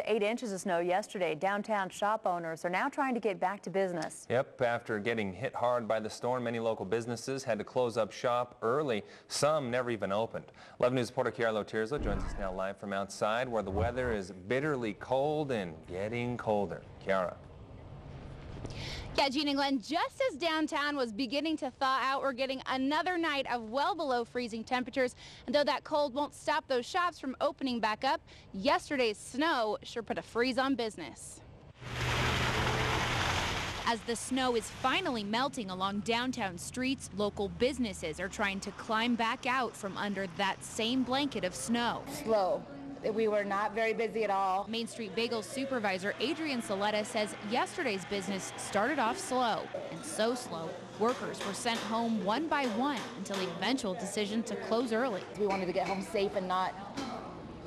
to 8 inches of snow yesterday. Downtown shop owners are now trying to get back to business. Yep, after getting hit hard by the storm, many local businesses had to close up shop early. Some never even opened. 11 News reporter Kiara Tirzo joins us now live from outside where the weather is bitterly cold and getting colder. Kiara. Yeah, Gene and Glenn, just as downtown was beginning to thaw out, we're getting another night of well below freezing temperatures. And though that cold won't stop those shops from opening back up, yesterday's snow sure put a freeze on business. As the snow is finally melting along downtown streets, local businesses are trying to climb back out from under that same blanket of snow. Slow. We were not very busy at all. Main Street Bagel supervisor Adrian Saletta says yesterday's business started off slow, and so slow, workers were sent home one by one until the eventual decision to close early. We wanted to get home safe and not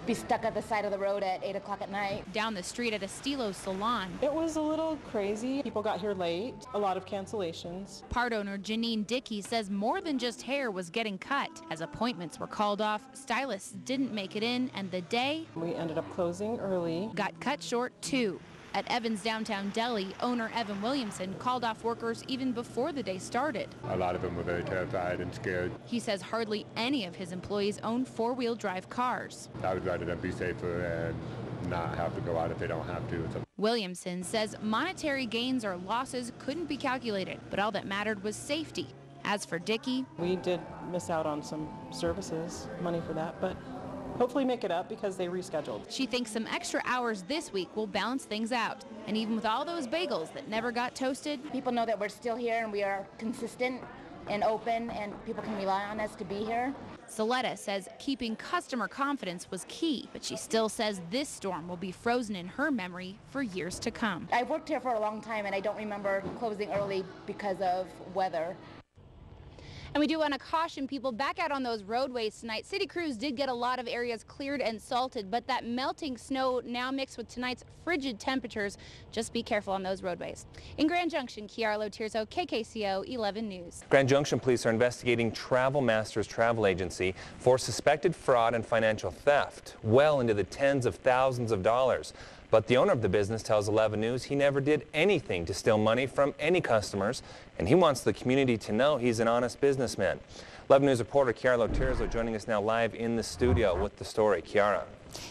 be stuck at the side of the road at 8 o'clock at night. Down the street at Estilo Salon, it was a little crazy. People got here late, a lot of cancellations. Part owner Janine Dickey says more than just hair was getting cut. As appointments were called off, stylists didn't make it in, and the day we ended up closing early. Got cut short too. At Evans Downtown Deli, owner Evan Williamson called off workers even before the day started. A lot of them were very terrified and scared. He says hardly any of his employees own four-wheel drive cars. I would rather them be safer and not have to go out if they don't have to. Williamson says monetary gains or losses couldn't be calculated, but all that mattered was safety. As for Dickey, we did miss out on some services, money for that, but hopefully make it up because they rescheduled. She thinks some extra hours this week will balance things out. And even with all those bagels that never got toasted, people know that we're still here and we are consistent and open and people can rely on us to be here. Saletta says keeping customer confidence was key, but she still says this storm will be frozen in her memory for years to come. I've worked here for a long time and I don't remember closing early because of weather. And we do want to caution people back out on those roadways tonight. City crews did get a lot of areas cleared and salted, but that melting snow now mixed with tonight's frigid temperatures. Just be careful on those roadways. In Grand Junction, Kiara Tirzo, KKCO 11 News. Grand Junction police are investigating Travel Masters Travel Agency for suspected fraud and financial theft, well into the tens of thousands of dollars. But the owner of the business tells 11 News he never did anything to steal money from any customers, and he wants the community to know he's an honest businessman. 11 News reporter Kiara Tirzo joining us now live in the studio with the story. Kiara.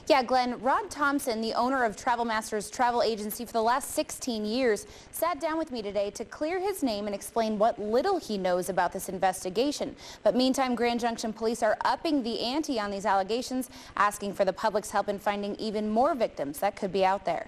Yeah, Glenn, Rod Thompson, the owner of Travel Masters Travel Agency for the last 16 years, sat down with me today to clear his name and explain what little he knows about this investigation. But meantime, Grand Junction police are upping the ante on these allegations, asking for the public's help in finding even more victims that could be out there.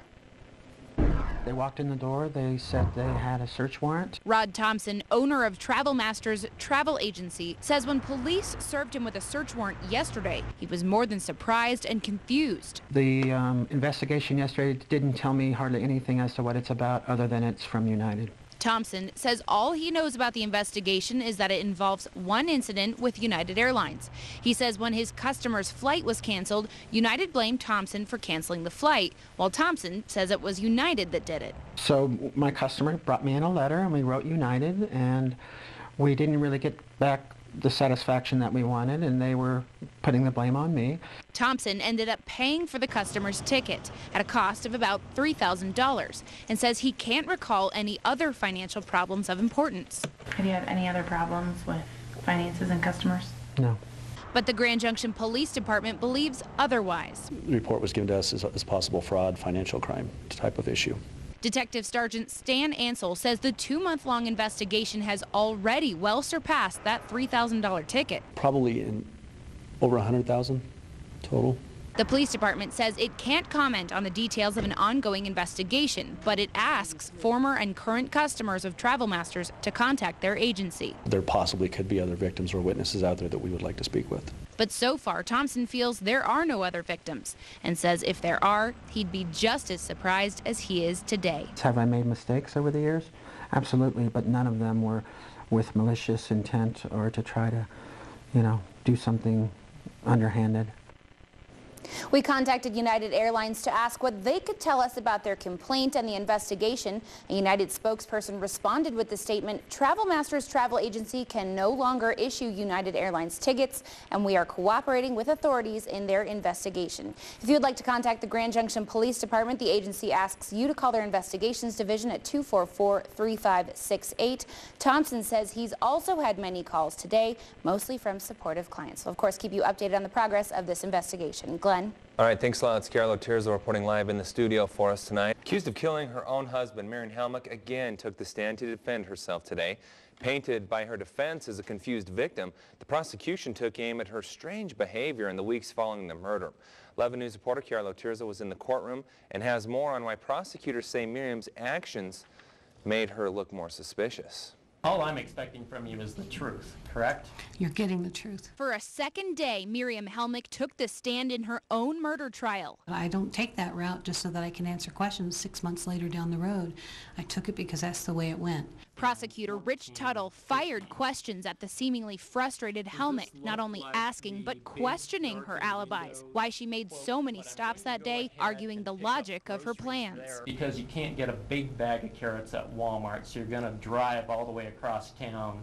They walked in the door, they said they had a search warrant. Rod Thompson, owner of Travel Masters Travel Agency, says when police served him with a search warrant yesterday, he was more than surprised and confused. The investigation yesterday didn't tell me hardly anything as to what it's about other than it's from United. Thompson says all he knows about the investigation is that it involves one incident with United Airlines. He says when his customer's flight was canceled, United blamed Thompson for canceling the flight, while Thompson says it was United that did it. So my customer brought me in a letter and we wrote United, and we didn't really get back the satisfaction that we wanted, and they were putting the blame on me. Thompson ended up paying for the customer's ticket at a cost of about $3,000 and says he can't recall any other financial problems of importance. Have you had any other problems with finances and customers? No. But the Grand Junction Police Department believes otherwise. The report was given to us as possible fraud, financial crime type of issue. Detective Sergeant Stan Ansel says the 2-month-long investigation has already well surpassed that $3,000 ticket. Probably in over $100,000 total. The police department says it can't comment on the details of an ongoing investigation, but it asks former and current customers of Travel Masters to contact their agency. There possibly could be other victims or witnesses out there that we would like to speak with. But so far, Thompson feels there are no other victims and says if there are, he'd be just as surprised as he is today. Have I made mistakes over the years? Absolutely, but none of them were with malicious intent or to try to, do something underhanded. We contacted United Airlines to ask what they could tell us about their complaint and the investigation. A United spokesperson responded with the statement, Travel Masters Travel Agency can no longer issue United Airlines tickets, and we are cooperating with authorities in their investigation. If you would like to contact the Grand Junction Police Department, the agency asks you to call their investigations division at 244-3568. Thompson says he's also had many calls today, mostly from supportive clients. We'll of course keep you updated on the progress of this investigation. Glenn? All right, thanks a lot. It's Carol Tirzo reporting live in the studio for us tonight. Accused of killing her own husband, Miriam Helmick again took the stand to defend herself today. Painted by her defense as a confused victim, the prosecution took aim at her strange behavior in the weeks following the murder. 11 News reporter Carol Tirzo was in the courtroom and has more on why prosecutors say Miriam's actions made her look more suspicious. All I'm expecting from you is the truth, correct? You're getting the truth. For a second day, Miriam Helmick took the stand in her own murder trial. I don't take that route just so that I can answer questions 6 months later down the road. I took it because that's the way it went. Prosecutor Rich Tuttle fired questions at the seemingly frustrated Helmick, not only asking but questioning her alibis, why she made so many stops that day, arguing the logic of her plans. Because you can't get a big bag of carrots at Walmart, so you're going to drive all the way across town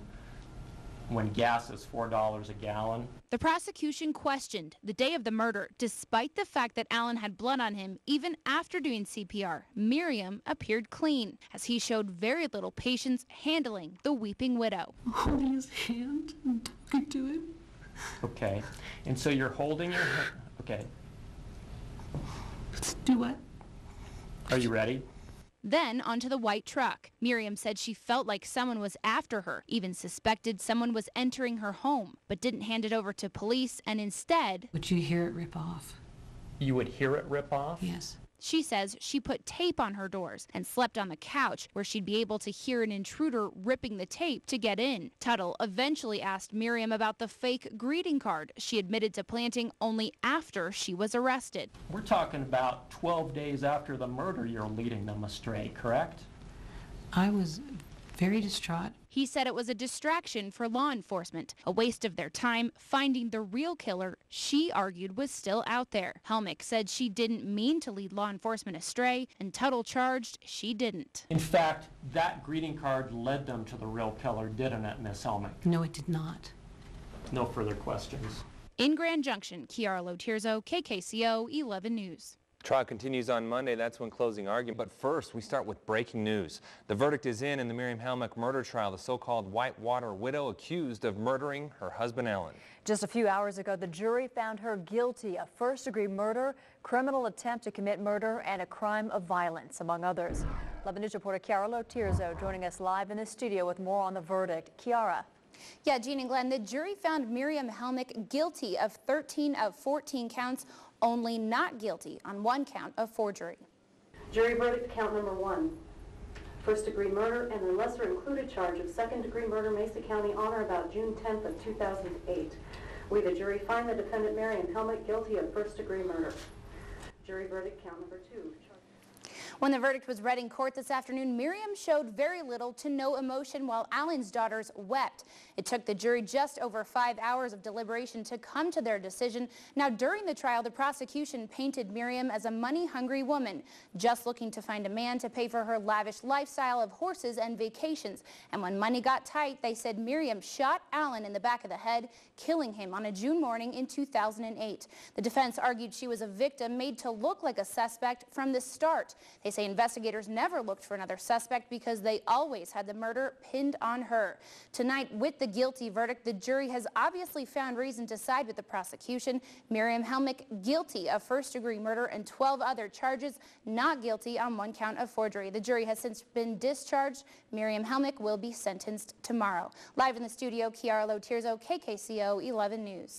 when gas is $4 a gallon. The prosecution questioned the day of the murder, despite the fact that Alan had blood on him. Even after doing CPR, Miriam appeared clean, as he showed very little patience handling the weeping widow. Holding his hand and talking to him. Okay, and so you're holding your hand. Okay. Do what? Are you ready? Then onto the white truck. Miriam said she felt like someone was after her, even suspected someone was entering her home, but didn't hand it over to police and instead... Would you hear it rip off? You would hear it rip off? Yes. She says she put tape on her doors and slept on the couch where she'd be able to hear an intruder ripping the tape to get in. Tuttle eventually asked Miriam about the fake greeting card she admitted to planting only after she was arrested. We're talking about 12 days after the murder you're leading them astray, correct? I was very distraught. He said it was a distraction for law enforcement, a waste of their time finding the real killer she argued was still out there. Helmick said she didn't mean to lead law enforcement astray, and Tuttle charged she didn't. In fact, that greeting card led them to the real killer, didn't it, Miss Helmick? No, it did not. No further questions. In Grand Junction, Kiara Tirzo, KKCO 11 News. Trial continues on Monday. That's when closing argument. But first, we start with breaking news. The verdict is in the Miriam Helmick murder trial, the so-called Whitewater widow accused of murdering her husband, Alan. Just a few hours ago, the jury found her guilty of first-degree murder, criminal attempt to commit murder, and a crime of violence, among others. 11 News reporter Kiara Tirzo joining us live in the studio with more on the verdict. Kiara. Yeah, Jean and Glenn, the jury found Miriam Helmick guilty of 13 of 14 counts, only not guilty on one count of forgery. Jury verdict count number 1, first-degree murder and the lesser included charge of second-degree murder, Mesa County, on or about June 10th of 2008. We, the jury, find the defendant Miriam Helmick guilty of first-degree murder. Jury verdict count number 2. When the verdict was read in court this afternoon, Miriam showed very little to no emotion while Alan's daughters wept. It took the jury just over 5 hours of deliberation to come to their decision. Now, during the trial, the prosecution painted Miriam as a money-hungry woman, just looking to find a man to pay for her lavish lifestyle of horses and vacations. And when money got tight, they said Miriam shot Alan in the back of the head, killing him on a June morning in 2008. The defense argued she was a victim made to look like a suspect from the start. They say investigators never looked for another suspect because they always had the murder pinned on her. Tonight, with the guilty verdict, the jury has obviously found reason to side with the prosecution. Miriam Helmick guilty of first-degree murder and 12 other charges, not guilty on one count of forgery. The jury has since been discharged. Miriam Helmick will be sentenced tomorrow. Live in the studio, Kiara Tirzo, KKCO 11 News.